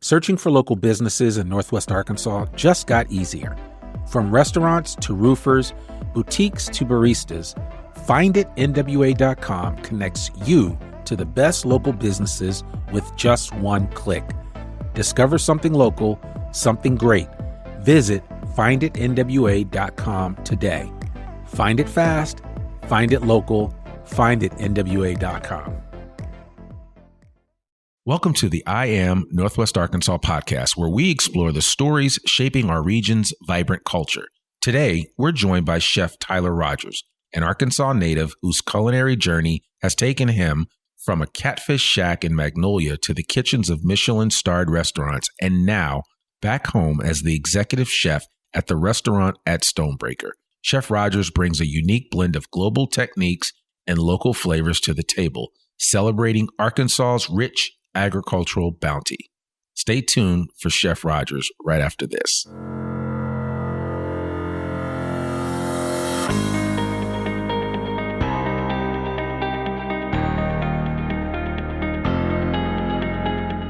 Searching for local businesses in Northwest Arkansas just got easier. From restaurants to roofers, boutiques to baristas, FindItNWA.com connects you to the best local businesses with just one click. Discover something local, something great. Visit FindItNWA.com today. Find it fast, find it local, FindItNWA.com. Welcome to the I Am Northwest Arkansas podcast, where we explore the stories shaping our region's vibrant culture. Today, we're joined by Chef Tyler Rogers, an Arkansas native whose culinary journey has taken him from a catfish shack in Magnolia to the kitchens of Michelin-starred restaurants, and now back home as the executive chef at the restaurant at Stonebreaker. Chef Rogers brings a unique blend of global techniques and local flavors to the table, celebrating Arkansas's rich agricultural bounty. Stay tuned for Chef Rogers right after this.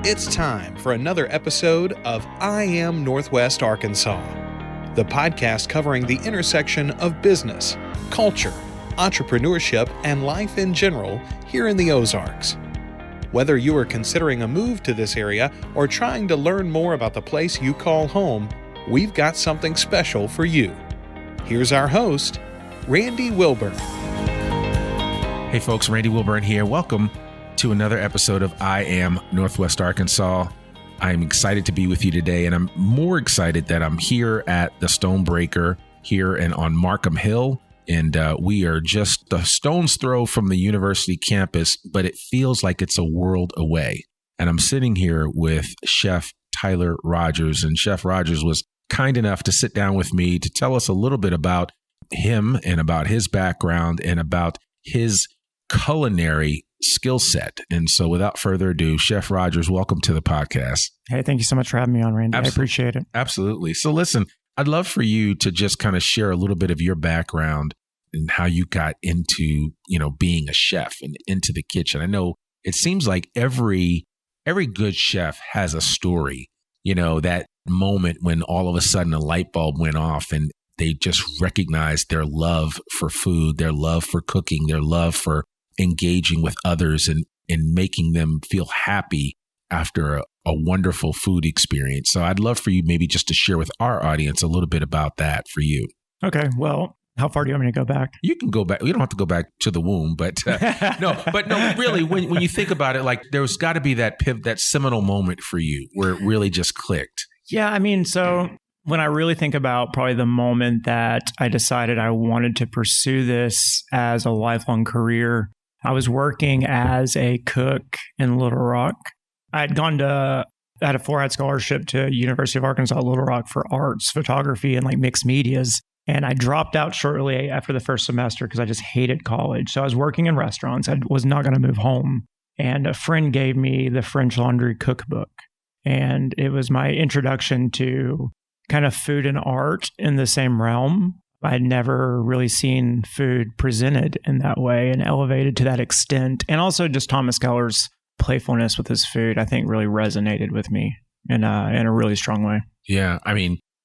It's time for another episode of I Am Northwest Arkansas, the podcast covering the intersection of business, culture, entrepreneurship, and life in general here in the Ozarks. Whether you are considering a move to this area or trying to learn more about the place you call home, we've got something special for you. Here's our host, Randy Wilburn. Hey folks, Randy Wilburn here. Welcome to another episode of I Am Northwest Arkansas. I'm excited to be with you today, and I'm more excited that I'm here at the Stonebreaker here and on Markham Hill. And we are just a stone's throw from the university campus, but it feels like it's a world away. And I'm sitting here with Chef Tyler Rogers. And Chef Rogers was kind enough to sit down with me to tell us a little bit about him and about his background and about his culinary skill set. And so without further ado, Chef Rogers, welcome to the podcast. Hey, thank you so much for having me on, Randy. I appreciate it. Absolutely. So listen, I'd love for you to just kind of share a little bit of your background and how you got into, being a chef and into the kitchen. I know it seems like every good chef has a story, that moment when all of a sudden a light bulb went off and they just recognized their love for food, their love for cooking, their love for engaging with others and making them feel happy after a wonderful food experience. So I'd love for you maybe just to share with our audience a little bit about that for you. Okay. Well, how far do you want me to go back? You can go back. You don't have to go back to the womb, but no, really, when you think about it, like there's got to be that pivot, that seminal moment for you where it really just clicked. Yeah. So when I really think about probably the moment that I decided I wanted to pursue this as a lifelong career, I was working as a cook in Little Rock. I had had a 4-hour scholarship to University of Arkansas Little Rock for arts, photography, and mixed medias. And I dropped out shortly after the first semester because I just hated college. So I was working in restaurants. I was not going to move home. And a friend gave me the French Laundry Cookbook. And it was my introduction to kind of food and art in the same realm. I'd never really seen food presented in that way and elevated to that extent. And also just Thomas Keller's playfulness with his food, I think really resonated with me in a really strong way. Yeah.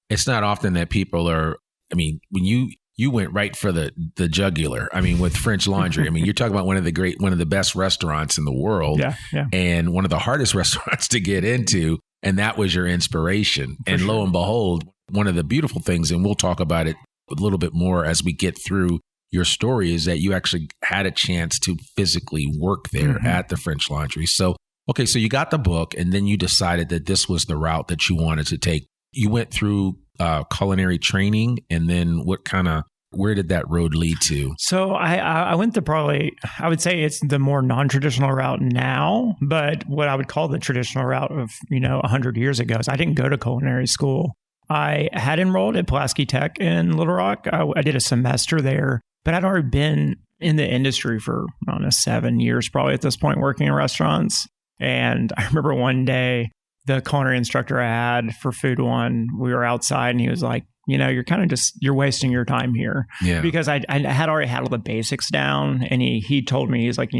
It's not often that people are, when you went right for the jugular, with French Laundry. You're talking about one of the best restaurants in the world. Yeah. And one of the hardest restaurants to get into. And that was your inspiration. And lo and behold, one of the beautiful things, and we'll talk about it a little bit more as we get through your story, is that you actually had a chance to physically work there at the French Laundry. So, okay, so you got the book and then you decided that this was the route that you wanted to take. You went through culinary training, and then where did that road lead to? So I went to I would say it's the more non-traditional route now, but what I would call the traditional route of, 100 years ago is I didn't go to culinary school. I had enrolled at Pulaski Tech in Little Rock. I did a semester there, but I'd already been in the industry for, 7 years probably at this point, working in restaurants. And I remember one day, the culinary instructor I had for Food One, we were outside and he was like, you're kind of you're wasting your time here. Yeah. Because I had already had all the basics down. And he told me, he's like,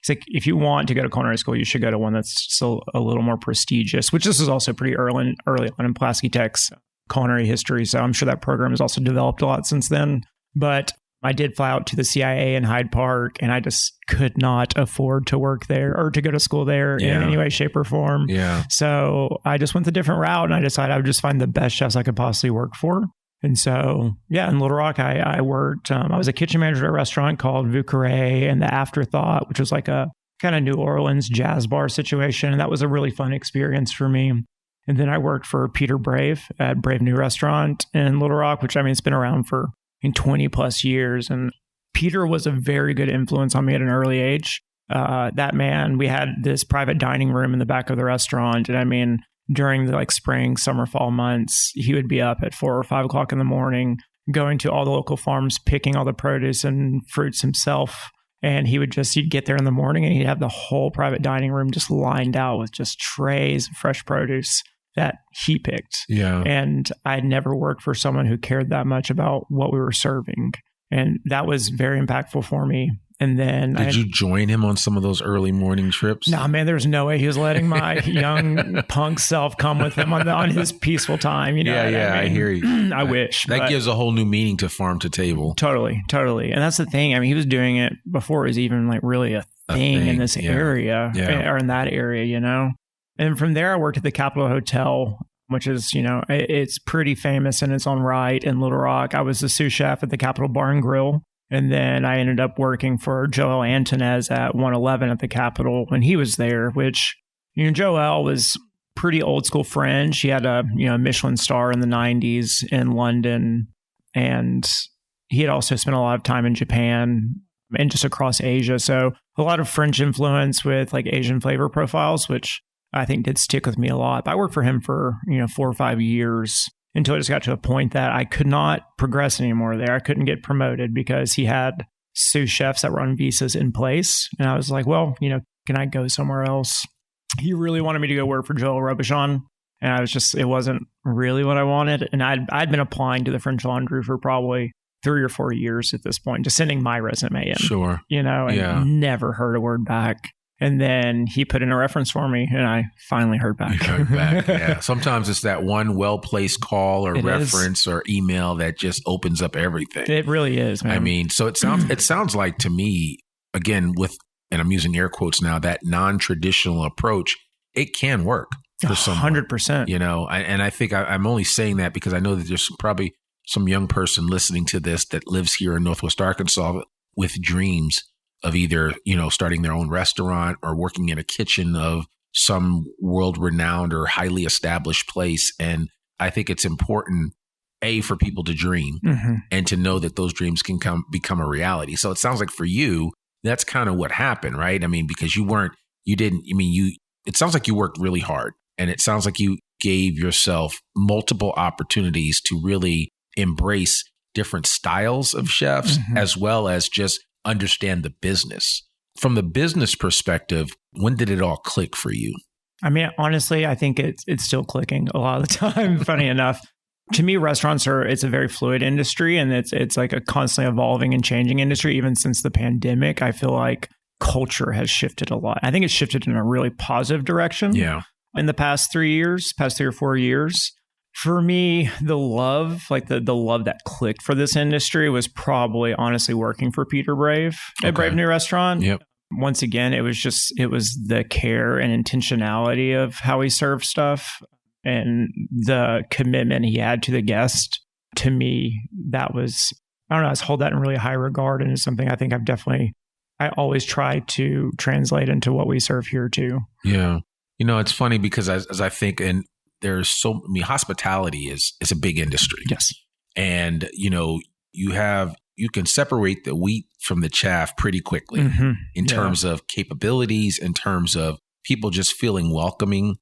it's like, if you want to go to culinary school, you should go to one that's still a little more prestigious, which this is also pretty early on in Pulaski Tech's culinary history. So I'm sure that program has also developed a lot since then. But I did fly out to the CIA in Hyde Park, and I just could not afford to work there or to go to school there in any way, shape, or form. Yeah. So I just went the different route, and I decided I would just find the best chefs I could possibly work for. And so, in Little Rock, I worked, I was a kitchen manager at a restaurant called Vieux Carré and the Afterthought, which was like a kind of New Orleans jazz bar situation. And that was a really fun experience for me. And then I worked for Peter Brave at Brave New Restaurant in Little Rock, which it's been around for 20 plus years. And Peter was a very good influence on me at an early age. That man, we had this private dining room in the back of the restaurant. And during the spring, summer, fall months, he would be up at 4 or 5 o'clock in the morning, going to all the local farms, picking all the produce and fruits himself. And he'd get there in the morning and he'd have the whole private dining room just lined out with just trays of fresh produce that he picked. Yeah. And I'd never worked for someone who cared that much about what we were serving. And that was very impactful for me. And then did you join him on some of those early morning trips? No, man, there's no way he was letting my young punk self come with him on his peaceful time. I hear you. I wish. That gives a whole new meaning to farm to table. Totally. And that's the thing. He was doing it before it was even really a thing in this area or in that area, And from there, I worked at the Capitol Hotel, which is, it's pretty famous in its own right in Little Rock. I was the sous chef at the Capitol Bar and Grill. And then I ended up working for Joel Antonez at 111 at the Capitol when he was there, which, Joel was pretty old school French. He had a, Michelin star in the 90s in London. And he had also spent a lot of time in Japan and just across Asia. So a lot of French influence with Asian flavor profiles, which I think did stick with me a lot. But I worked for him for, 4 or 5 years. Until I just got to a point that I could not progress anymore there. I couldn't get promoted because he had sous chefs that were on visas in place. And I was like, well, can I go somewhere else? He really wanted me to go work for Joel Robuchon. And it wasn't really what I wanted. And I'd been applying to the French Laundry for probably 3 or 4 years at this point, just sending my resume in. Sure. And never heard a word back. And then he put in a reference for me, and I finally heard back. You heard back, yeah. Sometimes it's that one well-placed call or reference or email that just opens up everything. It really is, man. So it sounds like to me, again, and I'm using air quotes now, that non-traditional approach, it can work for someone. 100%. And I think I'm only saying that because I know that there's probably some young person listening to this that lives here in Northwest Arkansas with dreams of either, starting their own restaurant or working in a kitchen of some world-renowned or highly established place. And I think it's important, for people to dream and to know that those dreams can become a reality. So it sounds like for you, that's kind of what happened, right? Because it sounds like you worked really hard, and it sounds like you gave yourself multiple opportunities to really embrace different styles of chefs as well as just understand the business. From the business perspective, when did it all click for you? Honestly, I think it's still clicking a lot of the time. Funny enough, to me, restaurants it's a very fluid industry, and it's like a constantly evolving and changing industry. Even since the pandemic, I feel like culture has shifted a lot. I think it's shifted in a really positive direction. Yeah. In the past 3 or 4 years. For me, the love, the love that clicked for this industry was probably honestly working for Peter Brave at Brave New Restaurant. Yep. Once again, it was the care and intentionality of how he served stuff and the commitment he had to the guest. To me, that was, I hold that in really high regard, and it's something I think I always try to translate into what we serve here too. Yeah. It's funny because as I think, and there's hospitality is a big industry. Yes. And, you can separate the wheat from the chaff pretty quickly in terms of capabilities, in terms of people just feeling welcomed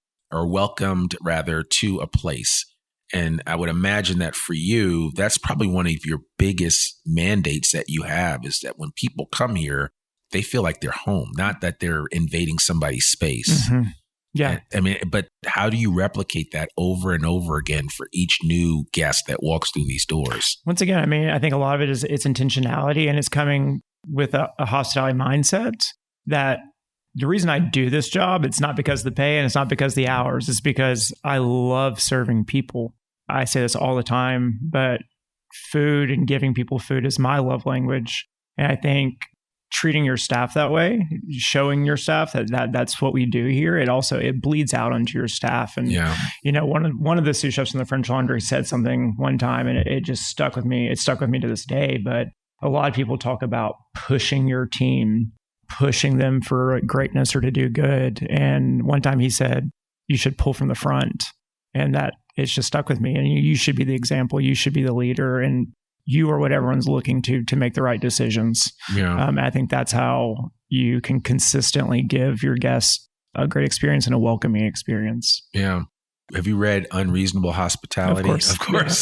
rather to a place. And I would imagine that for you, that's probably one of your biggest mandates that you have, is that when people come here, they feel like they're home, not that they're invading somebody's space. Yeah. But how do you replicate that over and over again for each new guest that walks through these doors? Once again, I think a lot of it is it's intentionality, and it's coming with a hospitality mindset that the reason I do this job, it's not because of the pay and it's not because of the hours. It's because I love serving people. I say this all the time, but food and giving people food is my love language. And I think treating your staff that way, showing your staff that's what we do here, it bleeds out onto your staff. And one of the sous chefs in the French Laundry said something one time, and it just stuck with me. It stuck with me to this day. But a lot of people talk about pushing your team, pushing them for greatness or to do good. And one time he said, you should pull from the front. And that it's just stuck with me. And you should be the example. You should be the leader. And you are what everyone's looking to make the right decisions. Yeah. I think that's how you can consistently give your guests a great experience and a welcoming experience. Yeah. Have you read Unreasonable Hospitality? Of course.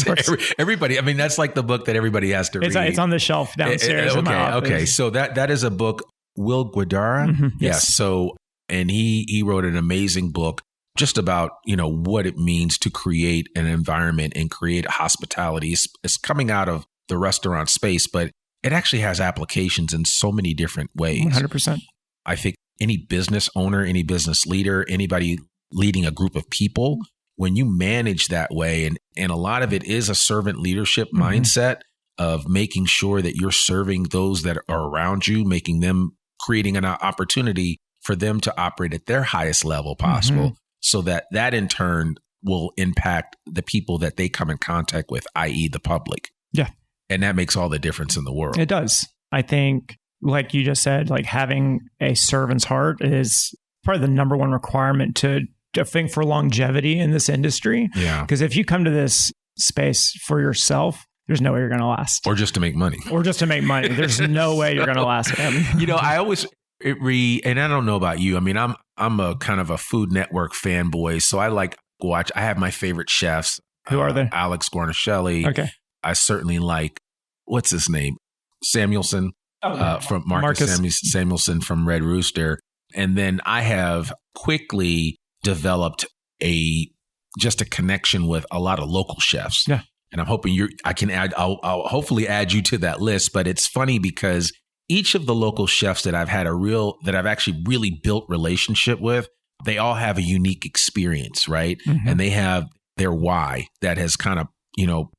Yeah, of course. Everybody. I mean, that's like the book that everybody has to read. It's on the shelf downstairs. Okay. So that is a book, Will Guidara. Mm-hmm. Yes. So, and he wrote an amazing book just about, what it means to create an environment and create hospitality. It's coming out of the restaurant space, but it actually has applications in so many different ways. 100%. I think any business owner, any business leader, anybody leading a group of people, when you manage that way, and a lot of it is a servant leadership mindset of making sure that you're serving those that are around you, making them, creating an opportunity for them to operate at their highest level possible, so that in turn will impact the people that they come in contact with, i.e. the public. Yeah. And that makes all the difference in the world. It does. I think, like you just said, like having a servant's heart is probably the number one requirement to think for longevity in this industry. Yeah. Because if you come to this space for yourself, there's no way you're going to last. Or just to make money. There's no way you're going to last. I always and I don't know about you. I mean, I'm a kind of a Food Network fanboy, so I like watch. I have my favorite chefs. Who are they? Alex Guarnaschelli. Okay. I certainly like, what's his name? Samuelson, from Marcus Samuelson from Red Rooster. And then I have quickly developed just a connection with a lot of local chefs. Yeah. And I'm hoping I'll hopefully add you to that list. But it's funny because each of the local chefs that I've actually really built relationship with, they all have a unique experience, right? Mm-hmm. And they have their why that has kind of,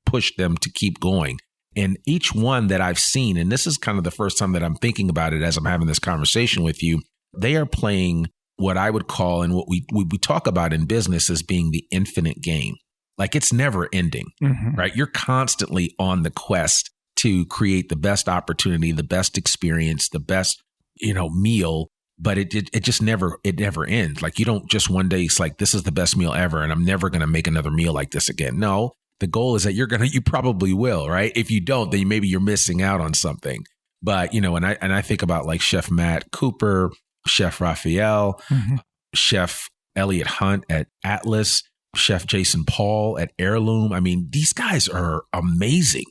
pushed them to keep going. And each one that I've seen, and this is kind of the first time that I'm thinking about it as I'm having this conversation with you, they are playing what I would call, and what we talk about in business as being the infinite game. Like it's never ending, right? You're constantly on the quest to create the best opportunity, the best experience, the best, meal, but it just never ends. Like you don't just one day, it's like, this is the best meal ever, and I'm never going to make another meal like this again. No, the goal is that you probably will, right? If you don't, then maybe you're missing out on something. But, and I think about like Chef Matt Cooper, Chef Raphael, Chef Elliot Hunt at Atlas, Chef Jason Paul at Heirloom. I mean, these guys are amazing.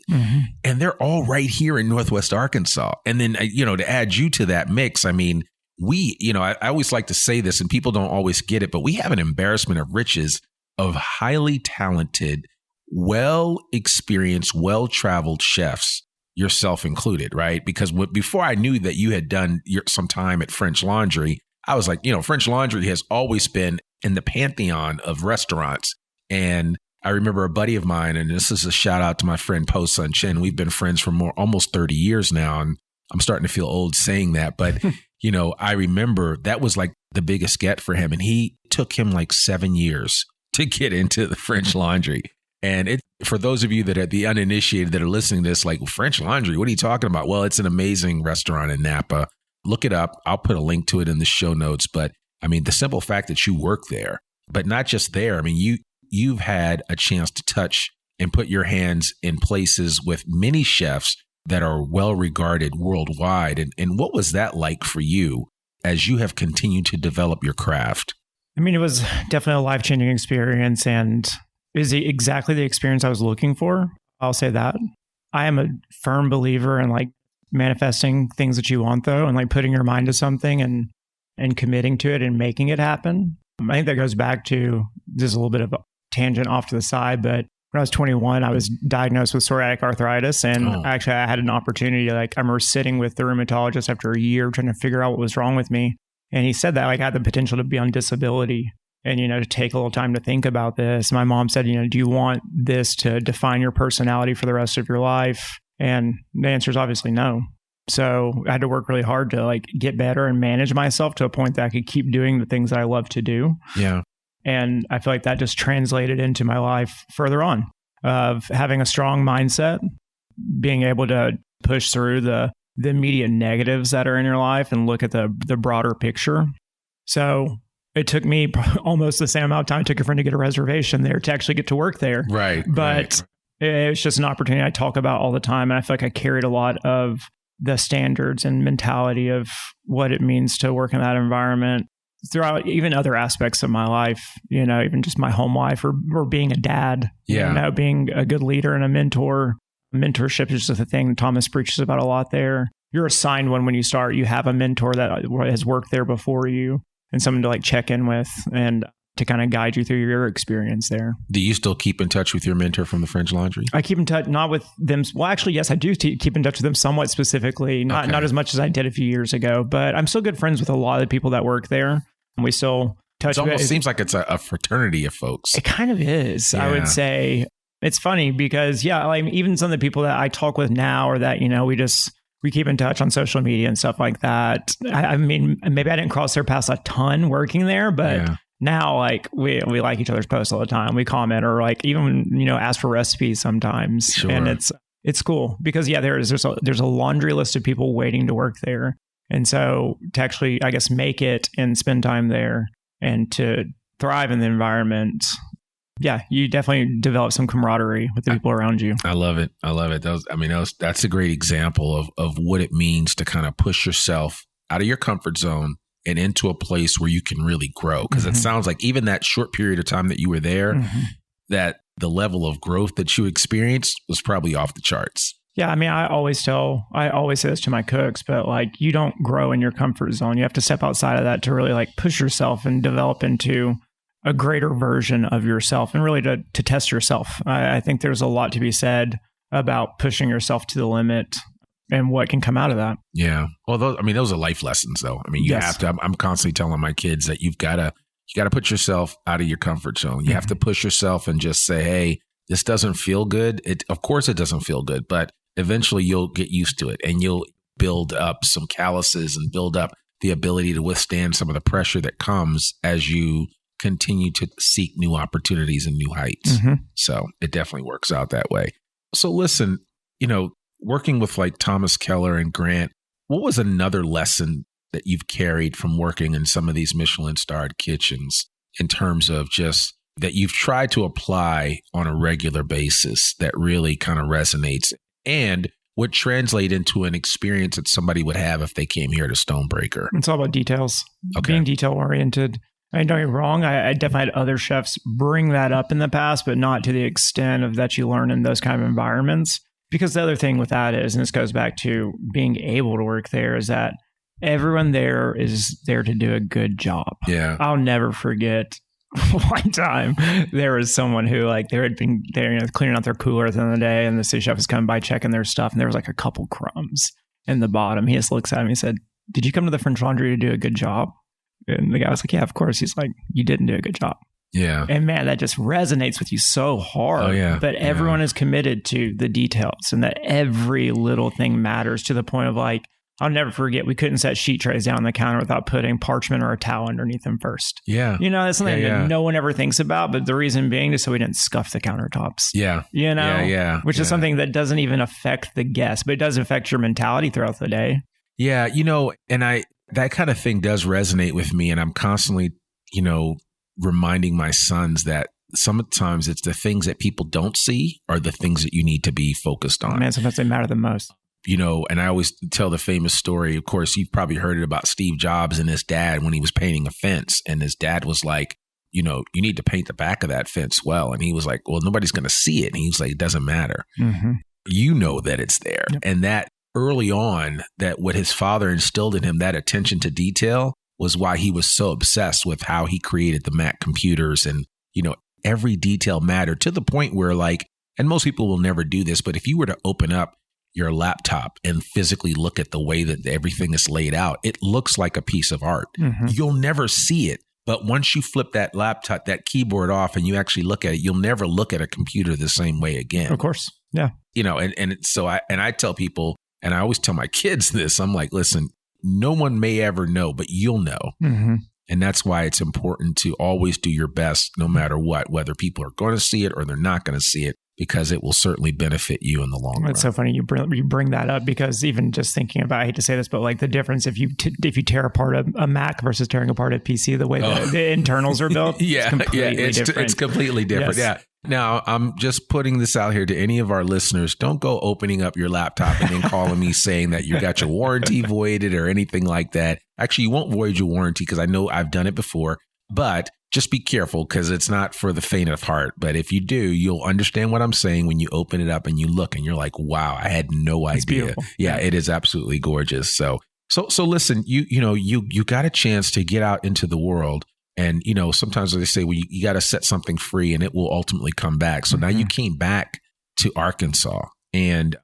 And they're all right here in Northwest Arkansas. And then, to add you to that mix, I mean, I always like to say this and people don't always get it, but we have an embarrassment of riches of highly talented, well-experienced, well-traveled chefs, yourself included, right? Because before I knew that you had done some time at French Laundry, I was like, French Laundry has always been in the pantheon of restaurants. And I remember a buddy of mine, and this is a shout out to my friend Po Sun Chen. We've been friends for almost 30 years now. And I'm starting to feel old saying that. But, I remember that was like the biggest get for him. And he took him like 7 years to get into the French Laundry. And for those of you that are the uninitiated that are listening to this, like French Laundry, what are you talking about? Well, it's an amazing restaurant in Napa. Look it up. I'll put a link to it in the show notes. But I mean, the simple fact that you work there, but not just there. I mean, you've had a chance to touch and put your hands in places with many chefs that are well regarded worldwide. And what was that like for you as you have continued to develop your craft? I mean, it was definitely a life-changing experience, and it was exactly the experience I was looking for. I'll say that. I am a firm believer in like manifesting things that you want, though, and like putting your mind to something and committing to it and making it happen. I think that goes back to just a little bit of a tangent off to the side, but when I was 21, I was diagnosed with psoriatic arthritis, and actually I had an opportunity. Like I remember sitting with the rheumatologist after a year trying to figure out what was wrong with me. And he said that like I had the potential to be on disability and, to take a little time to think about this. My mom said, do you want this to define your personality for the rest of your life? And the answer is obviously no. So I had to work really hard to like get better and manage myself to a point that I could keep doing the things that I love to do. Yeah. And I feel like that just translated into my life further on of having a strong mindset, being able to push through the immediate negatives that are in your life and look at the broader picture. So it took me almost the same amount of time it took a friend to get a reservation there to actually get to work there. Right. But it was just an opportunity I talk about all the time. And I feel like I carried a lot of the standards and mentality of what it means to work in that environment throughout even other aspects of my life, even just my home life or being a dad, being a good leader and a mentor. Mentorship is just a thing Thomas preaches about a lot there. You're assigned one when you start. You have a mentor that has worked there before you and someone to like check in with and to kind of guide you through your experience there. Do you still keep in touch with your mentor from the French Laundry? I keep in touch, not with them. Well, actually, yes, I do keep in touch with them somewhat specifically, not as much as I did a few years ago, but I'm still good friends with a lot of the people that work there. We still touch. It almost seems like it's a fraternity of folks. It kind of is, I would say. It's funny because, like even some of the people that I talk with now or that, we keep in touch on social media and stuff like that. I mean, maybe I didn't cross their paths a ton working there, but now like we like each other's posts all the time. We comment or like even, ask for recipes sometimes. Sure. And it's cool because there's a laundry list of people waiting to work there. And so to actually, I guess, make it and spend time there and to thrive in the environment, you definitely develop some camaraderie with the people around you. I love it. That's a great example of what it means to kind of push yourself out of your comfort zone and into a place where you can really grow. Because it sounds like even that short period of time that you were there, that the level of growth that you experienced was probably off the charts. Yeah, I mean, I always say this to my cooks, but like you don't grow in your comfort zone. You have to step outside of that to really like push yourself and develop into a greater version of yourself and really to test yourself. I think there's a lot to be said about pushing yourself to the limit and what can come out of that. Yeah. Well, those are life lessons though. I mean, you have to, I'm constantly telling my kids that you got to put yourself out of your comfort zone. You have to push yourself and just say, hey, this doesn't feel good. Of course it doesn't feel good, but eventually you'll get used to it and you'll build up some calluses and build up the ability to withstand some of the pressure that comes as you continue to seek new opportunities and new heights. So it definitely works out that way. So listen, working with like Thomas Keller and Grant, what was another lesson that you've carried from working in some of these Michelin-starred kitchens in terms of just that you've tried to apply on a regular basis that really kind of resonates and would translate into an experience that somebody would have if they came here to Stonebreaker? It's all about details, being detail oriented. I mean, don't get me wrong. I definitely had other chefs bring that up in the past, but not to the extent of that you learn in those kind of environments. Because the other thing with that is, and this goes back to being able to work there, is that everyone there is there to do a good job. Yeah. I'll never forget one time there was someone who like they had been there, cleaning out their cooler at the end of the day, and the sous chef was coming by checking their stuff, and there was like a couple crumbs in the bottom. He just looks at me and said, "Did you come to the French Laundry to do a good job?" And the guy was like, "Yeah, of course." He's like, "You didn't do a good job." Yeah. And man, that just resonates with you so hard. Oh, yeah. But everyone is committed to the details and that every little thing matters to the point of like, I'll never forget, we couldn't set sheet trays down on the counter without putting parchment or a towel underneath them first. Yeah. That's something that no one ever thinks about, but the reason being is so we didn't scuff the countertops. Yeah. Which is something that doesn't even affect the guest, but it does affect your mentality throughout the day. Yeah. And that kind of thing does resonate with me. And I'm constantly, reminding my sons that sometimes it's the things that people don't see are the things that you need to be focused on. Man, sometimes they matter the most. And I always tell the famous story. Of course, you've probably heard it about Steve Jobs and his dad when he was painting a fence. And his dad was like, you need to paint the back of that fence well. And he was like, well, nobody's going to see it. And he was like, it doesn't matter. Mm-hmm. You know that it's there. Yep. And that early on, that what his father instilled in him, that attention to detail, was why he was so obsessed with how he created the Mac computers. And, every detail mattered to the point where and most people will never do this, but if you were to open up your laptop and physically look at the way that everything is laid out, it looks like a piece of art. Mm-hmm. You'll never see it. But once you flip that laptop, that keyboard off and you actually look at it, you'll never look at a computer the same way again. Of course. Yeah. So I tell people, and I always tell my kids this, I'm like, listen, no one may ever know, but you'll know. Mm-hmm. And that's why it's important to always do your best, no matter what, whether people are going to see it or they're not going to see it, because it will certainly benefit you in the long run. It's so funny you bring that up, because even just thinking about, I hate to say this, but like the difference if you tear apart a Mac versus tearing apart a PC, the way the internals are built, it's completely different. It's completely different. Yes. Yeah. Now, I'm just putting this out here to any of our listeners. Don't go opening up your laptop and then calling me saying that you got your warranty voided or anything like that. Actually, you won't void your warranty, because I know I've done it before. But just be careful, because it's not for the faint of heart. But if you do, you'll understand what I'm saying when you open it up and you look and you're like, wow, I had no idea. Beautiful. Yeah, it is absolutely gorgeous. So listen, you got a chance to get out into the world. And, sometimes they say, well, you got to set something free and it will ultimately come back. So now you came back to Arkansas, and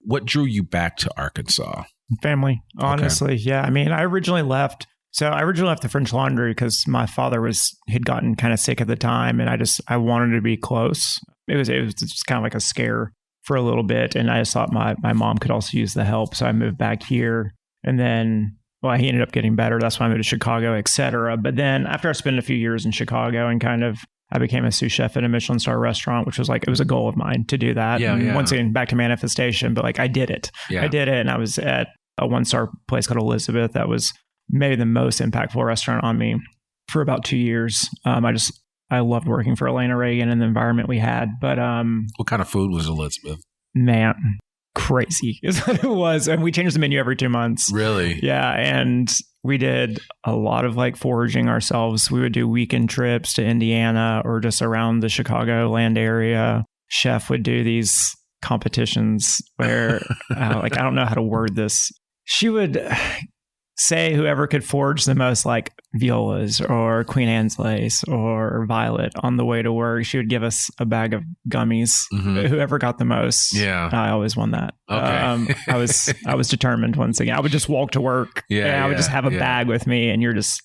what drew you back to Arkansas? Family, honestly. Okay. Yeah. I mean, I originally left the French Laundry because my father had gotten kind of sick at the time, and I wanted to be close. It was just kind of like a scare for a little bit. And I just thought my mom could also use the help. So I moved back here, and then, well, he ended up getting better. That's why I moved to Chicago, et cetera. But then after I spent a few years in Chicago and I became a sous chef at a Michelin-starred restaurant, which was it was a goal of mine to do that. Yeah. Once again, back to manifestation, but I did it. Yeah. I did it. And I was at a 1-star place called Elizabeth. That was maybe the most impactful restaurant on me for about 2 years. I loved working for Elena Reagan and the environment we had. But what kind of food was Elizabeth? Man, crazy is what it was. And we changed the menu every 2 months. Really? Yeah. And we did a lot of foraging ourselves. We would do weekend trips to Indiana or just around the Chicago land area. Chef would do these competitions where I don't know how to word this. She would say whoever could forage the most violas or Queen Anne's lace or violet on the way to work, she would give us a bag of gummies. Mm-hmm. Whoever got the most, I always won that. Okay. I was determined. Once again, I would just walk to work. And I would just have a bag with me, and you're just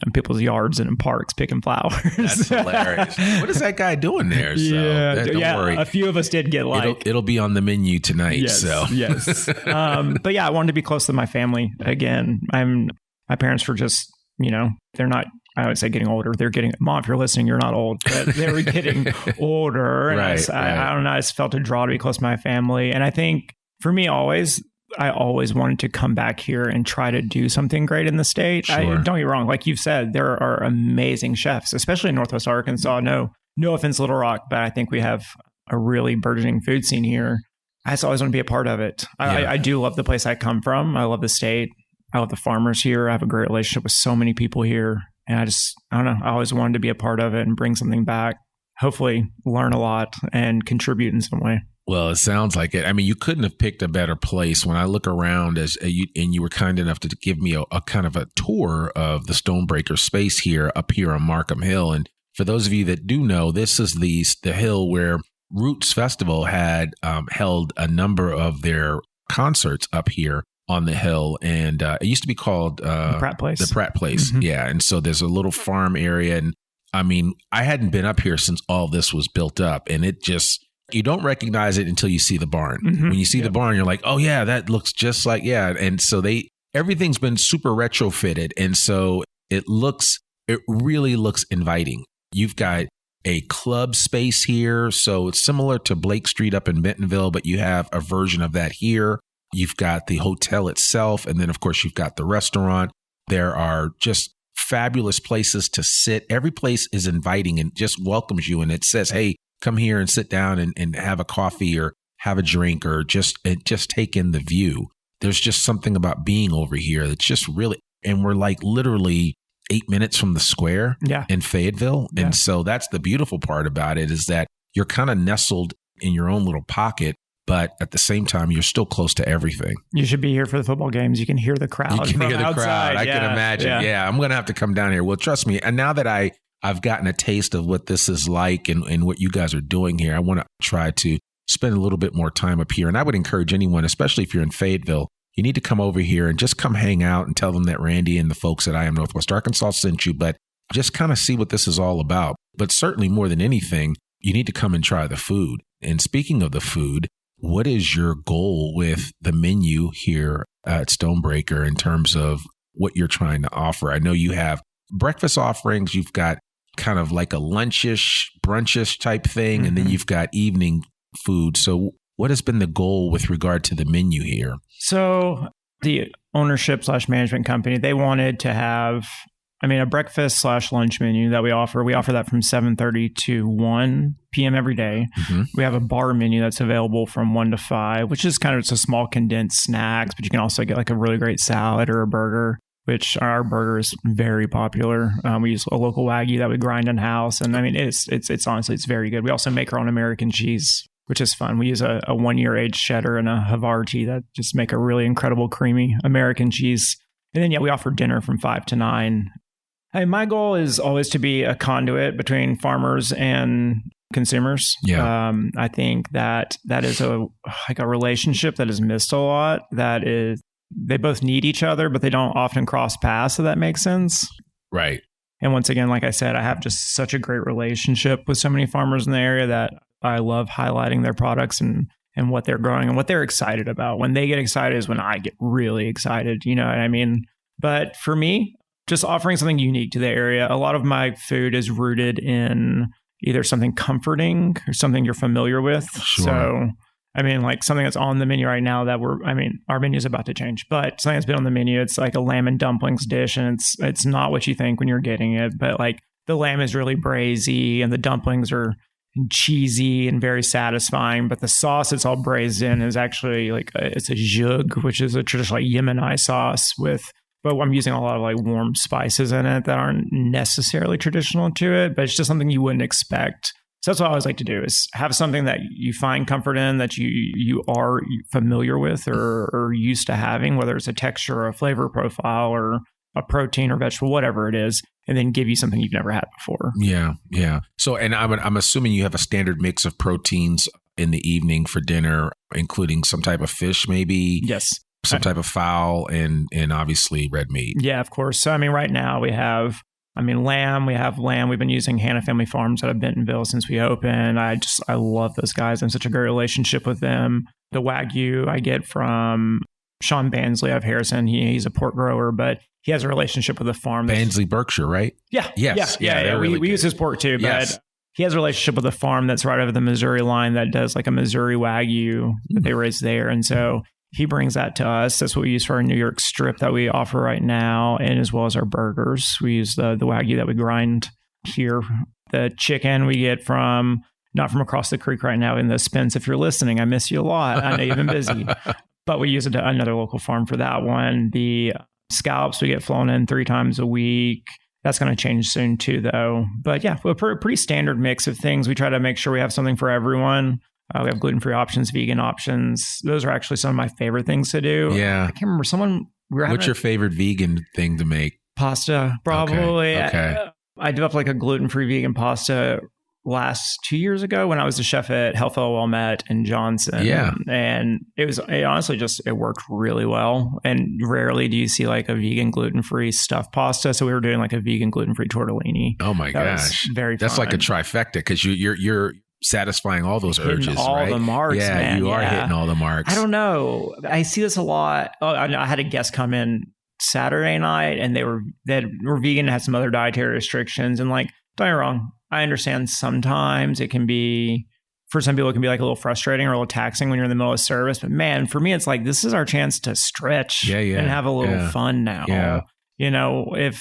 in people's yards and in parks picking flowers. That's hilarious. What is that guy doing there? So, don't worry. A few of us did get it'll be on the menu tonight. Yes, so yes. But yeah, I wanted to be close to my family again. My parents were just, they're not, I always say getting older. They're getting, Mom, if you're listening, you're not old, but they were getting older. And I don't know, I just felt a draw to be close to my family. And I think for me, I always wanted to come back here and try to do something great in the state. Sure. Don't get me wrong. Like you've said, there are amazing chefs, especially in Northwest Arkansas. No offense, Little Rock, but I think we have a really burgeoning food scene here. I just always want to be a part of it. I do love the place I come from. I love the state. I love the farmers here. I have a great relationship with so many people here. And I don't know. I always wanted to be a part of it and bring something back. Hopefully learn a lot and contribute in some way. Well, it sounds like it. I mean, you couldn't have picked a better place. When I look around, and you were kind enough to give me a kind of a tour of the Stonebreaker space up here on Markham Hill. And for those of you that do know, this is the hill where Roots Festival had held a number of their concerts up here on the hill. And it used to be called the Pratt Place. The Pratt Place, mm-hmm. Yeah. And so there's a little farm area. And I mean, I hadn't been up here since all this was built up. And it just... You don't recognize it until you see the barn. Mm-hmm. When you see the barn, you're like, oh yeah, that looks just like, yeah. And so everything's been super retrofitted. And so it really looks inviting. You've got a club space here. So it's similar to Blake Street up in Bentonville, but you have a version of that here. You've got the hotel itself. And then of course you've got the restaurant. There are just fabulous places to sit. Every place is inviting and just welcomes you. And it says, hey, come here and sit down and have a coffee or have a drink or just take in the view. There's just something about being over here that's just really, and we're literally 8 minutes from the square in Fayetteville. Yeah. And so that's the beautiful part about it, is that you're kind of nestled in your own little pocket, but at the same time, you're still close to everything. You should be here for the football games. You can hear the crowd. You can hear the outside. Crowd. I can imagine. Yeah. I'm going to have to come down here. Well, trust me. And now that I've gotten a taste of what this is like and what you guys are doing here, I want to try to spend a little bit more time up here. And I would encourage anyone, especially if you're in Fayetteville, you need to come over here and just come hang out and tell them that Randy and the folks at I Am Northwest Arkansas sent you, but just kind of see what this is all about. But certainly more than anything, you need to come and try the food. And speaking of the food, what is your goal with the menu here at Stonebreaker in terms of what you're trying to offer? I know you have breakfast offerings. You've got kind of like a lunchish, brunchish type thing, and then you've got evening food. So what has been the goal with regard to the menu here? So the ownership/management company, they wanted to have, a breakfast/lunch menu that we offer. We offer that from 7:30 to 1 p.m. every day. We have a bar menu that's available from 1 to 5, which is kind of just a small condensed snacks, but you can also get like a really great salad or a burger, which our burger is very popular. We use a local Wagyu that we grind in-house. And it's honestly, it's very good. We also make our own American cheese, which is fun. We use a 1-year aged cheddar and a Havarti that just make a really incredible creamy American cheese. And then, we offer dinner from 5 to 9. My goal is always to be a conduit between farmers and consumers. I think that is a relationship that is missed a lot. That is, they both need each other, but they don't often cross paths, if that makes sense. Right. And once again, like I said, I have just such a great relationship with so many farmers in the area that I love highlighting their products and what they're growing and what they're excited about. When they get excited is when I get really excited, you know what I mean? But for me, just offering something unique to the area. A lot of my food is rooted in either something comforting or something you're familiar with. Sure. So, like something that's on the menu right now that our menu is about to change, but something that's been on the menu, it's like a lamb and dumplings dish, and it's not what you think when you're getting it, but like the lamb is really braisy and the dumplings are cheesy and very satisfying, but the sauce it's all braised in is actually it's a zhug, which is a traditional Yemeni sauce but I'm using a lot of warm spices in it that aren't necessarily traditional to it, but it's just something you wouldn't expect. So that's what I always like to do, is have something that you find comfort in, that you are familiar with or used to having, whether it's a texture or a flavor profile or a protein or vegetable, whatever it is, and then give you something you've never had before. Yeah. So, and I'm assuming you have a standard mix of proteins in the evening for dinner, including some type of fish, maybe? Yes. Some type of fowl and obviously red meat. Yeah, of course. So, right now we have, lamb. We have lamb. We've been using Hannah Family Farms out of Bentonville since we opened. I love those guys. I have such a great relationship with them. The Wagyu I get from Sean Bansley of Harrison. He's a pork grower, but he has a relationship with a farm. Bansley, Berkshire, right? Yeah. Yes. Yeah. Really we use his pork too, but he has a relationship with a farm that's right over the Missouri line that does like a Missouri Wagyu that they raise there. And so he brings that to us. That's what we use for our New York strip that we offer right now, and as well as our burgers. We use the Wagyu that we grind here. The chicken we get not from across the creek right now in the Spence. If you're listening, I miss you a lot. I know you've been busy. But we use another local farm for that one. The scallops we get flown in 3 times a week. That's going to change soon too, though. But yeah, we're a pretty standard mix of things. We try to make sure we have something for everyone. We have gluten-free options, vegan options. Those are actually some of my favorite things to do. Yeah. I can't remember. What's your favorite vegan thing to make? Pasta, probably. Okay. I developed like a gluten-free vegan pasta last 2 years ago when I was the chef at Healthful Wilmette and Johnson. Yeah. And it honestly it worked really well. And rarely do you see like a vegan gluten-free stuffed pasta. So we were doing like a vegan gluten-free tortellini. Oh my gosh. That's fun. Like a trifecta, because you're satisfying all those urges, all right? the marks, yeah, man. You are hitting all the marks. I don't know. I see this a lot. I had a guest come in Saturday night, and they were vegan and had some other dietary restrictions. And like, don't get me wrong, I understand sometimes it can be, for some people, it can be like a little frustrating or a little taxing when you're in the middle of service. But man, for me, it's like, this is our chance to stretch and have a little fun now. Yeah.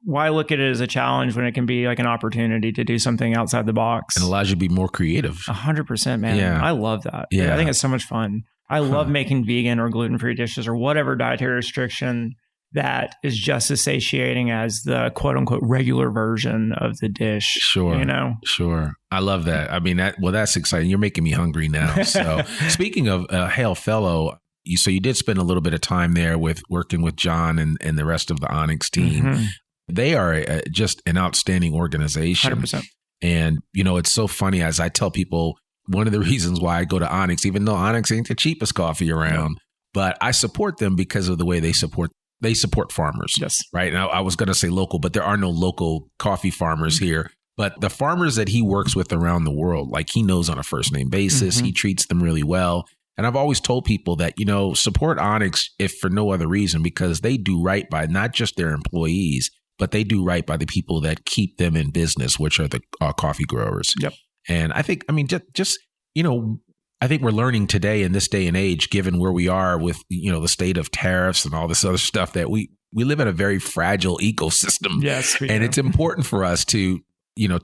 Why look at it as a challenge when it can be like an opportunity to do something outside the box? And allows you to be more creative. 100%, man. Yeah. I love that. Yeah. I think it's so much fun. I love making vegan or gluten-free dishes or whatever dietary restriction that is just as satiating as the quote unquote regular version of the dish. Sure. Sure. I love that. That's exciting. You're making me hungry now. So speaking of Hail Fellow, you did spend a little bit of time there working with John and the rest of the Onyx team. Mm-hmm. They are just an outstanding organization. 100%. And, it's so funny as I tell people, one of the reasons why I go to Onyx, even though Onyx ain't the cheapest coffee around, but I support them because of the way they support farmers. Yes. Right. Now, I was going to say local, but there are no local coffee farmers here. But the farmers that he works with around the world, like he knows on a first name basis, he treats them really well. And I've always told people that, support Onyx if for no other reason, because they do right by not just their employees, but they do right by the people that keep them in business, which are the coffee growers. Yep. And I think, I think we're learning today in this day and age, given where we are with, the state of tariffs and all this other stuff, that we live in a very fragile ecosystem. Yes. And it's important for us to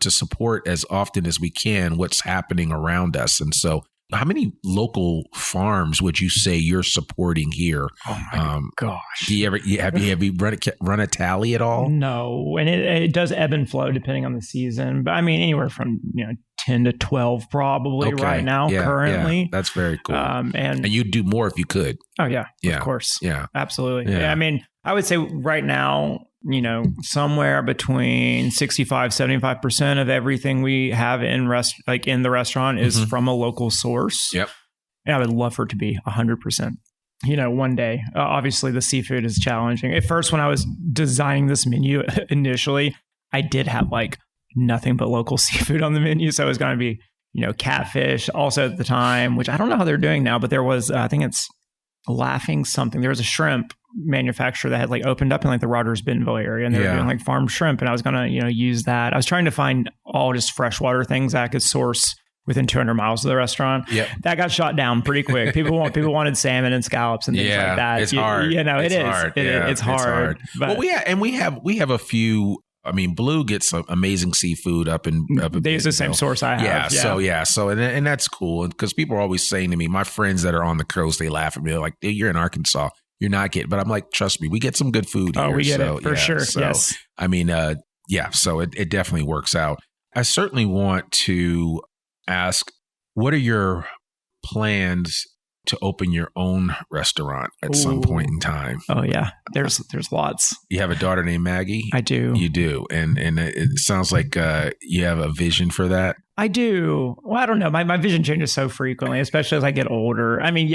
support as often as we can what's happening around us. And so how many local farms would you say you're supporting here? Oh my gosh. Do you have you run a tally at all? No. And it does ebb and flow depending on the season. But I mean, anywhere from, 10 to 12 probably right now currently. Yeah. That's very cool. And you'd do more if you could. Oh yeah. Of course. Yeah. Absolutely. Yeah. I mean, I would say right now, somewhere between 65-75% of everything we have in the restaurant is from a local source. Yep. And I would love for it to be 100%. One day. Obviously, the seafood is challenging. At first, when I was designing this menu initially, I did have nothing but local seafood on the menu. So it was going to be, catfish also at the time, which I don't know how they're doing now, but there was, I think it's Laughing something. There was a shrimp manufacturer that had opened up in the Rogers-Bentonville area, and they were doing farmed shrimp. And I was going to, use that. I was trying to find all just freshwater things that I could source within 200 miles of the restaurant. Yep. That got shot down pretty quick. People wanted salmon and scallops and things like that. It's hard. It's hard. But we have a few. I mean, Blue gets some amazing seafood up in. They use the same source I have. So and that's cool because people are always saying to me, my friends that are on the coast, they laugh at me. They're like, "You're in Arkansas, you're not getting." But I'm like, trust me, we get some good food here. Oh, we get it for sure. So, yes. I mean, So it definitely works out. I certainly want to ask, what are your plans to open your own restaurant at some point in time? Oh yeah, there's lots. You have a daughter named Maggie? I do. You do, and it sounds like you have a vision for that. I do. Well, I don't know. My vision changes so frequently, especially as I get older. I mean,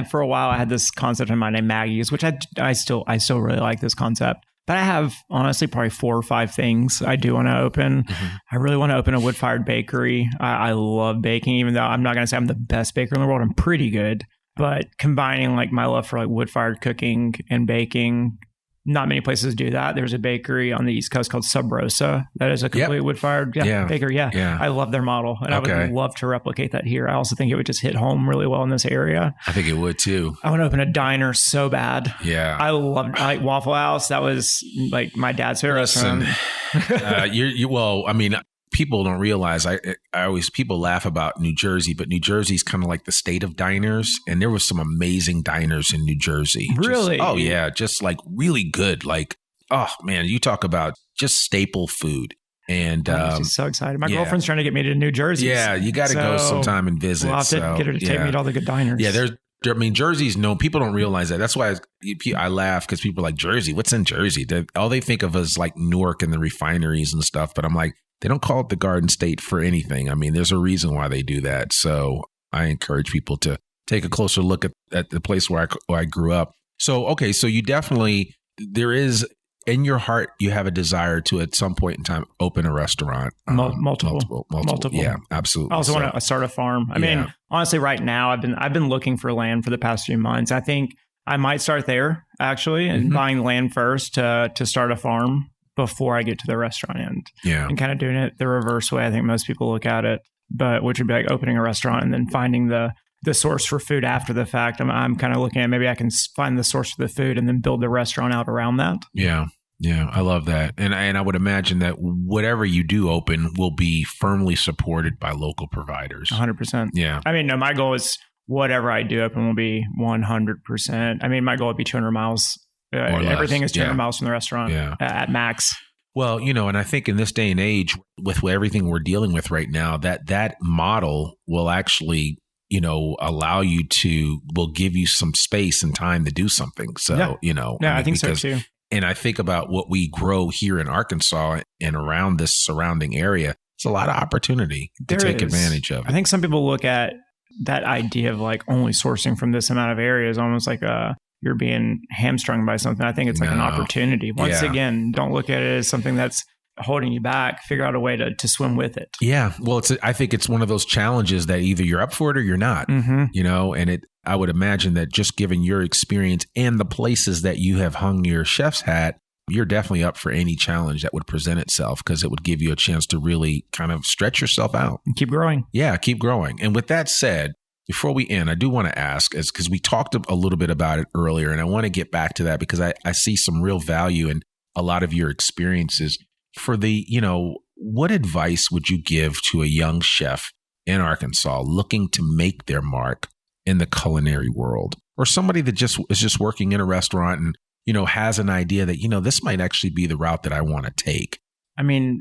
for a while I had this concept in mind named Maggie's, which I still really like this concept. But I have honestly probably 4 or 5 things I do want to open. Mm-hmm. I really want to open a wood-fired bakery. I love baking, even though I'm not going to say I'm the best baker in the world. I'm pretty good. But combining my love for wood-fired cooking and baking, not many places do that. There's a bakery on the East Coast called Sub Rosa that is a complete wood-fired bakery. Yeah. I love their model, and I would love to replicate that here. I also think it would just hit home really well in this area. I think it would too. I want to open a diner so bad. Yeah, I like Waffle House. That was my dad's favorite restaurant. Well, I mean, people don't realize people laugh about New Jersey, but New Jersey's kind of like the state of diners. And there was some amazing diners in New Jersey. Really? Just really good. Oh man, you talk about just staple food. And I'm so excited. My girlfriend's trying to get me to New Jersey. Yeah, you got to go sometime and visit. We'll have to get her to take me to all the good diners. Yeah, Jersey's known. People don't realize that. That's why I laugh, because people are like, Jersey, what's in Jersey? All they think of is Newark and the refineries and stuff. But I'm like, they don't call it the Garden State for anything. I mean, there's a reason why they do that. So I encourage people to take a closer look at the place where I grew up. So, okay. So you definitely, there is in your heart, you have a desire to at some point in time open a restaurant. Multiple. Yeah, absolutely. I also want to start a farm. I mean, honestly, right now I've been looking for land for the past few months. I think I might start there actually, and buying land first to start a farm before I get to the restaurant end. Yeah. And kind of doing it the reverse way I think most people look at it, but which would be opening a restaurant and then finding the source for food after the fact. I'm kind of looking at maybe I can find the source for the food and then build the restaurant out around that. Yeah. Yeah. I love that. And I would imagine that whatever you do open will be firmly supported by local providers. 100%. Yeah. I mean, no, my goal is whatever I do open will be 100%. I mean, my goal would be 200 miles. Everything is 200 miles from the restaurant at max. Well, and I think in this day and age, with everything we're dealing with right now, that model will actually, allow you will give you some space and time to do something. So, I think so too. And I think about what we grow here in Arkansas and around this surrounding area. it's a lot of opportunity to take advantage of it. I think some people look at that idea of like only sourcing from this amount of areas almost like you're being hamstrung by something. I think it's like an opportunity. Once again, don't look at it as something that's holding you back. Figure out a way to swim with it. Yeah. Well, I think it's one of those challenges that either you're up for it or you're not, you know, and I would imagine that just given your experience and the places that you have hung your chef's hat, you're definitely up for any challenge that would present itself because it would give you a chance to really kind of stretch yourself out. And keep growing. Yeah, keep growing. And with that said, before we end, I do want to ask, because we talked a little bit about it earlier, and I want to get back to that because I see some real value in a lot of your experiences. For the, you know, what advice would you give to a young chef in Arkansas looking to make their mark in the culinary world, or somebody that is just working in a restaurant and, you know, has an idea that, you know, this might actually be the route that I want to take? I mean,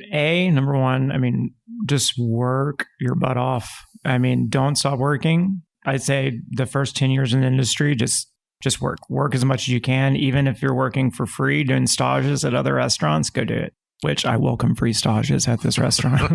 number one, I mean, just work your butt off. I mean, don't stop working. I'd say the first 10 years in the industry, just work as much as you can. Even if you're working for free, doing stages at other restaurants, go do it. Which I welcome free stages at this restaurant.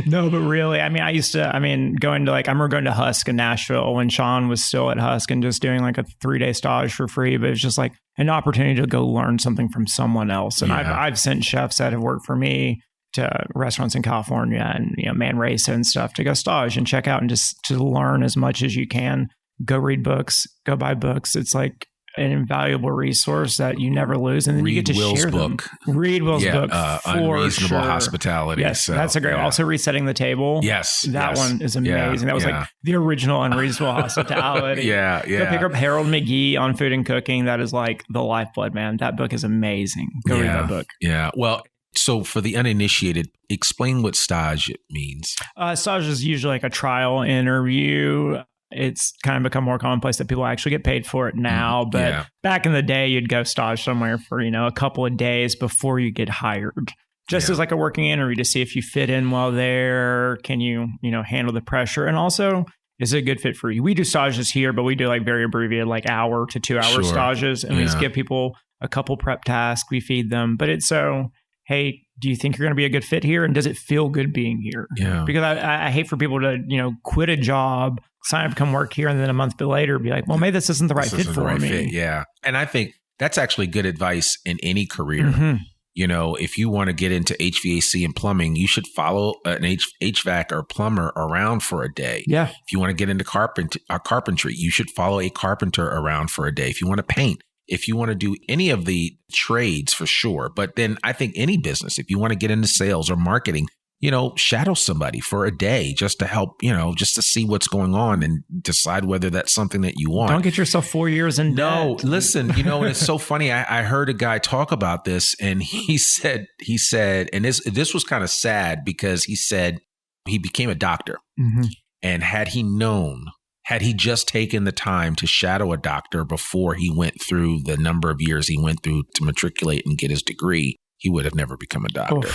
No, but really, I mean, going to Husk in Nashville when Sean was still at Husk and just doing like a 3-day stage for free. But it's just like an opportunity to go learn something from someone else. And I've sent chefs that have worked for me to restaurants in California and, you know, Man Race and stuff to go stage and check out and just to learn as much as you can. Go read books, go buy books. It's like an invaluable resource that you never lose, and then you get to share them. Read Will's book, Unreasonable Hospitality. Yes, so, that's a great. Also, Resetting the Table. Yes, that one is amazing. That was like the original Unreasonable Hospitality. Go pick up Harold McGee on food and cooking. That is like the lifeblood, man. That book is amazing. Go read that book. Yeah. Well, so for the uninitiated, explain what stage means. Stage is usually like a trial interview. It's kind of become more commonplace that people actually get paid for it now. But back in the day, you'd go stage somewhere for, you know, a couple of days before you get hired. Just as like a working interview to see if you fit in well there. Can you, you know, handle the pressure? And also, is it a good fit for you? We do stages here, but we do like very abbreviated, like hour to 2 hour stages. And we just give people a couple prep tasks. We feed them. But it's so, hey, do you think you're going to be a good fit here? And does it feel good being here? Yeah. Because I hate for people to, you know, quit a job, sign up, come work here, and then a month later be like, well, maybe this isn't the right fit for me. Yeah. And I think that's actually good advice in any career. You know, if you want to get into HVAC and plumbing, you should follow an HVAC or plumber around for a day. Yeah. If you want to get into carpentry, you should follow a carpenter around for a day. If you want to paint, if you want to do any of the trades, for sure. But then I think any business, if you want to get into sales or marketing, you know, shadow somebody for a day just to help, you know, just to see what's going on and decide whether that's something that you want. Don't get yourself 4 years in debt. No, listen, you know, and it's so funny. I heard a guy talk about this, and he said, and this was kind of sad because he said he became a doctor. And had he just taken the time to shadow a doctor before he went through the number of years he went through to matriculate and get his degree, he would have never become a doctor.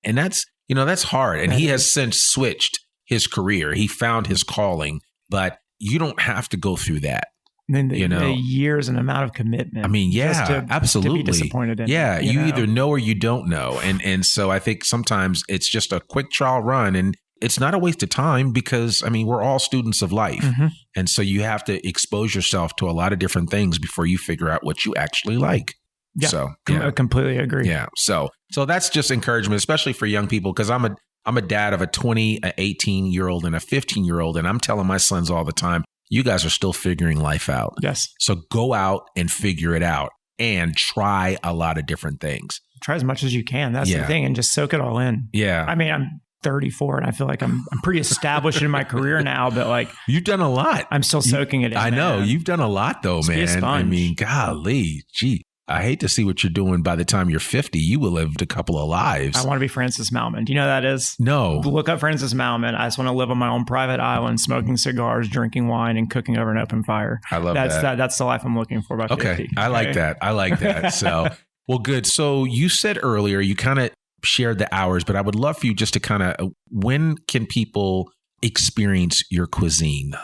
And that's, you know, that's hard. And he has since switched his career. He found his calling, but you don't have to go through that. And then the years and amount of commitment. I mean, absolutely. To be disappointed in you either know or you don't know. And so I think sometimes it's just a quick trial run, and it's not a waste of time because, I mean, we're all students of life. And so you have to expose yourself to a lot of different things before you figure out what you actually like. Yeah, so I completely agree. Yeah. So that's just encouragement, especially for young people, because I'm a dad of a 20, an 18-year-old and a 15-year-old. And I'm telling my sons all the time, you guys are still figuring life out. Yes. So go out and figure it out and try a lot of different things. Try as much as you can. That's the thing. And just soak it all in. Yeah. I mean, I'm 34 and I feel like I'm pretty established in my career now, but like you've done a lot. I'm still soaking it in. I know. You've done a lot though, man. I mean, golly, gee. I hate to see what you're doing by the time you're 50. You will have lived a couple of lives. I want to be Francis Malman. Do you know who that is? No. Look up Francis Malman. I just want to live on my own private island, smoking cigars, drinking wine, and cooking over an open fire. I love that. That's the life I'm looking for by 50. Okay. I like that. So, well, good. So you said earlier, you kind of shared the hours, but I would love for you just to kind of, when can people experience your cuisine?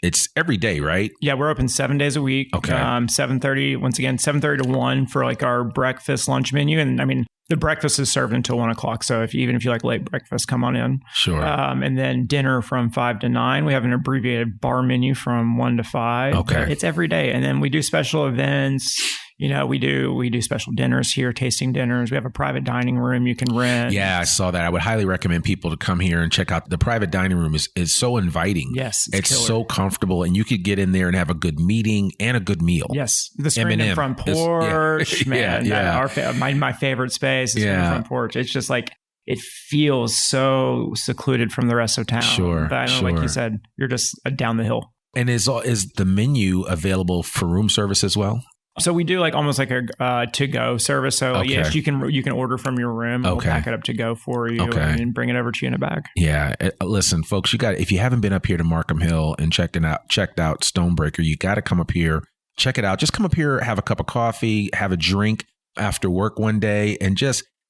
it's every day, right? Yeah, we're open 7 days a week. Okay. 7:30, once again, 7:30 to 1 for like our breakfast, lunch menu. And I mean, the breakfast is served until 1 o'clock. So even if you like late breakfast, come on in. Sure. And then dinner from 5 to 9. We have an abbreviated bar menu from 1 to 5. Okay. It's every day. And then we do special events. We do special dinners here, tasting dinners. We have a private dining room you can rent. Yeah, I saw that. I would highly recommend people to come here and check out the private dining room. Is so inviting. Yes, it's killer. so comfortable, and you could get in there and have a good meeting and a good meal. Yes, the screen in front porch, man. My favorite space is in the front porch. It's just like it feels so secluded from the rest of town. Sure, but I know, like you said, you're just down the hill. And is the menu available for room service as well? So we do like almost like a to-go service. So yes, you can order from your room. And we'll pack it up to go for you and bring it over to you in a bag. Yeah. Listen, folks, if you haven't been up here to Markham Hill and checked out Stonebreaker, you got to come up here, check it out. Just come up here, have a cup of coffee, have a drink after work one day, and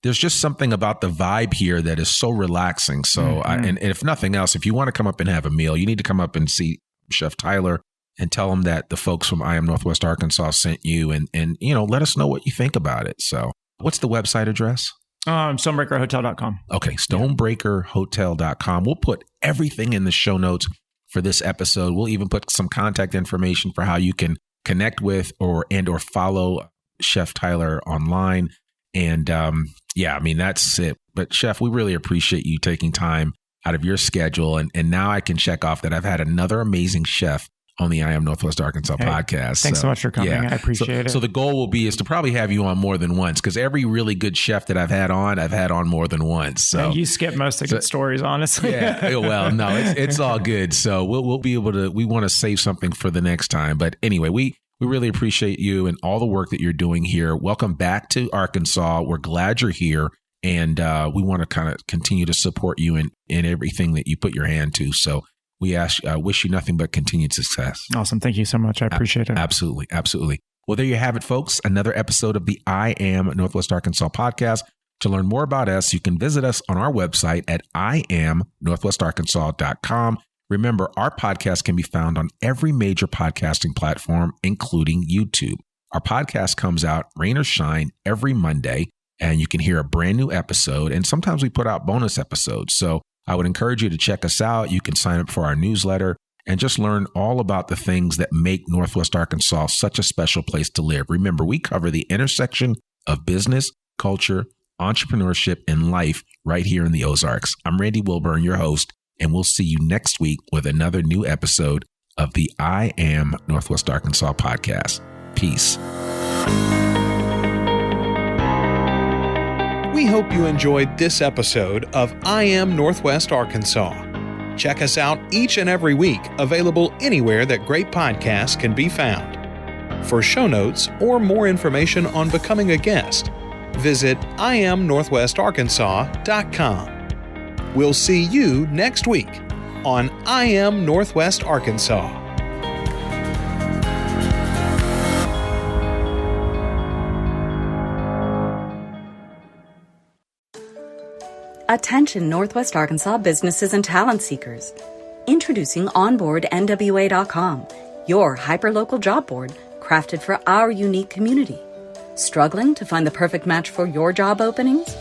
there's just something about the vibe here that is so relaxing. So, and if nothing else, if you want to come up and have a meal, you need to come up and see Chef Tyler and tell them that the folks from I Am Northwest Arkansas sent you, and let us know what you think about it. So what's the website address? Stonebreakerhotel.com. Okay, stonebreakerhotel.com. We'll put everything in the show notes for this episode. We'll even put some contact information for how you can connect with or follow Chef Tyler online. And that's it. But Chef, we really appreciate you taking time out of your schedule. And now I can check off that I've had another amazing chef on the I Am Northwest Arkansas podcast. Thanks so much for coming. I appreciate it. So the goal is to probably have you on more than once, because every really good chef that I've had on more than once. So you skip most of the good stories, honestly. Yeah. Well, no, it's all good. So we'll be able to. We want to save something for the next time. But anyway, we really appreciate you and all the work that you're doing here. Welcome back to Arkansas. We're glad you're here, and we want to kind of continue to support you in everything that you put your hand to. So we wish you nothing but continued success. Awesome. Thank you so much. I appreciate it. Absolutely. Absolutely. Well, there you have it, folks. Another episode of the I Am Northwest Arkansas podcast. To learn more about us, you can visit us on our website at iamnorthwestarkansas.com. Remember, our podcast can be found on every major podcasting platform, including YouTube. Our podcast comes out, rain or shine, every Monday, and you can hear a brand new episode. And sometimes we put out bonus episodes. So I would encourage you to check us out. You can sign up for our newsletter and just learn all about the things that make Northwest Arkansas such a special place to live. Remember, we cover the intersection of business, culture, entrepreneurship, and life right here in the Ozarks. I'm Randy Wilburn, your host, and we'll see you next week with another new episode of the I Am Northwest Arkansas podcast. Peace. We hope you enjoyed this episode of I Am Northwest Arkansas. Check us out each and every week, available anywhere that great podcasts can be found. For show notes or more information on becoming a guest, visit iamnorthwestarkansas.com. We'll see you next week on I Am Northwest Arkansas. Attention Northwest Arkansas businesses and talent seekers. Introducing OnboardNWA.com, your hyperlocal job board crafted for our unique community. Struggling to find the perfect match for your job openings?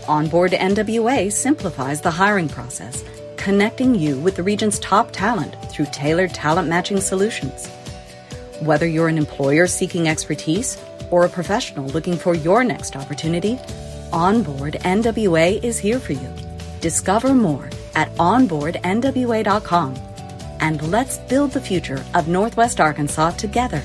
Onboard NWA simplifies the hiring process, connecting you with the region's top talent through tailored talent matching solutions. Whether you're an employer seeking expertise or a professional looking for your next opportunity, Onboard NWA is here for you. Discover more at onboardnwa.com, and let's build the future of Northwest Arkansas together.